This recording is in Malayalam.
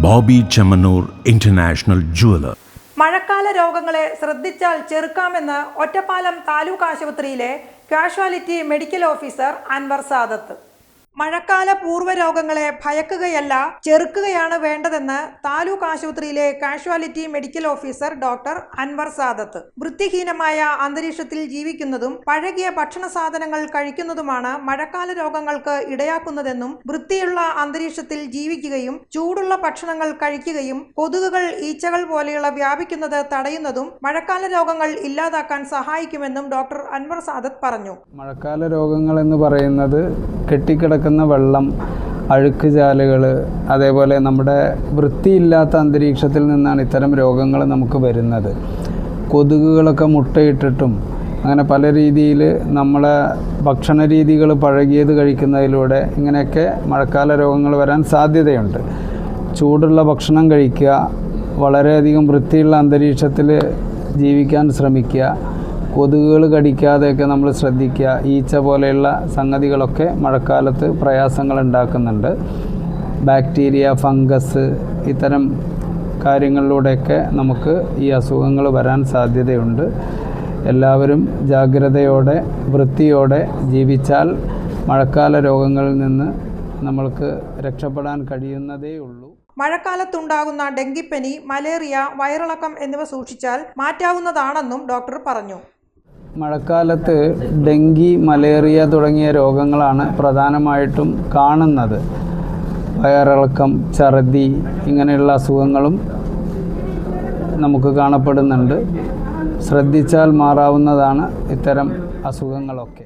Bobby Chemmanur international jeweller. മഴക്കാല രോഗങ്ങളെ ശ്രദ്ധിച്ചാൽ ചെറുക്കാമെന്ന് ഒറ്റപ്പാലം താലൂക്ക് ആശുപത്രിയിലെ casualty medical officer Anwar Sadath. മഴക്കാല പൂർവ്വ രോഗങ്ങളെ ഭയക്കുകയല്ല ചെറുക്കുകയാണ് വേണ്ടതെന്ന് താലൂക്ക് ആശുപത്രിയിലെ casualty medical officer doctor Anwar Sadath. വൃത്തിഹീനമായ അന്തരീക്ഷത്തിൽ ജീവിക്കുന്നതും പഴകിയ ഭക്ഷണ സാധനങ്ങൾ കഴിക്കുന്നതുമാണ് മഴക്കാല രോഗങ്ങൾക്ക് ഇടയാക്കുന്നതെന്നും വൃത്തിയുള്ള അന്തരീക്ഷത്തിൽ ജീവിക്കുകയും ചൂടുള്ള ഭക്ഷണങ്ങൾ കഴിക്കുകയും കൊതുകുകൾ ഈച്ചകൾ പോലെയുള്ള വ്യാപിക്കുന്നത് തടയുന്നതും മഴക്കാല രോഗങ്ങൾ ഇല്ലാതാക്കാൻ സഹായിക്കുമെന്നും ഡോക്ടർ അൻവർ സാദത്ത് പറഞ്ഞു. മഴക്കാല രോഗങ്ങൾ എന്ന് പറയുന്നത് കെട്ടിക്കിടക്കുന്ന വെള്ളം, അഴുക്ക് ചാലുകൾ, അതേപോലെ നമ്മുടെ വൃത്തിയില്ലാത്ത അന്തരീക്ഷത്തിൽ നിന്നാണ് ഇത്തരം രോഗങ്ങൾ നമുക്ക് വരുന്നത്. കൊതുകുകളൊക്കെ മുട്ടയിട്ടിട്ടും അങ്ങനെ പല രീതിയിൽ നമ്മളെ ഭക്ഷണ രീതികൾ പഴകിയത് കഴിക്കുന്നതിലൂടെ ഇങ്ങനെയൊക്കെ മഴക്കാല രോഗങ്ങൾ വരാൻ സാധ്യതയുണ്ട്. ചൂടുള്ള ഭക്ഷണം കഴിക്കുക, വളരെയധികം വൃത്തിയുള്ള അന്തരീക്ഷത്തിൽ ജീവിക്കാൻ ശ്രമിക്കുക, കൊതുകുകൾ കടിക്കാതെയൊക്കെ നമ്മൾ ശ്രദ്ധിക്കുക. ഈച്ച പോലെയുള്ള സംഗതികളൊക്കെ മഴക്കാലത്ത് പ്രയാസങ്ങൾ ഉണ്ടാക്കുന്നുണ്ട്. ബാക്ടീരിയ, ഫംഗസ്, ഇത്തരം കാര്യങ്ങളിലൂടെയൊക്കെ നമുക്ക് ഈ അസുഖങ്ങൾ വരാൻ സാധ്യതയുണ്ട്. എല്ലാവരും ജാഗ്രതയോടെ വൃത്തിയോടെ ജീവിച്ചാൽ മഴക്കാല രോഗങ്ങളിൽ നിന്ന് നമ്മൾക്ക് രക്ഷപ്പെടാൻ കഴിയുന്നതേ ഉള്ളൂ. മഴക്കാലത്തുണ്ടാകുന്ന ഡെങ്കിപ്പനി, മലേറിയ, വയറിളക്കം എന്നിവ സൂക്ഷിച്ചാൽ മാറ്റാവുന്നതാണെന്നും ഡോക്ടർ പറഞ്ഞു. മഴക്കാലത്ത് ഡെങ്കി, മലേറിയ തുടങ്ങിയ രോഗങ്ങളാണ് പ്രധാനമായിട്ടും കാണുന്നത്. വയറിളക്കം, ഛർദി ഇങ്ങനെയുള്ള അസുഖങ്ങളും നമുക്ക് കാണപ്പെടുന്നുണ്ട്. ശ്രദ്ധിച്ചാൽ മാറാവുന്നതാണ് ഇത്തരം അസുഖങ്ങളൊക്കെ.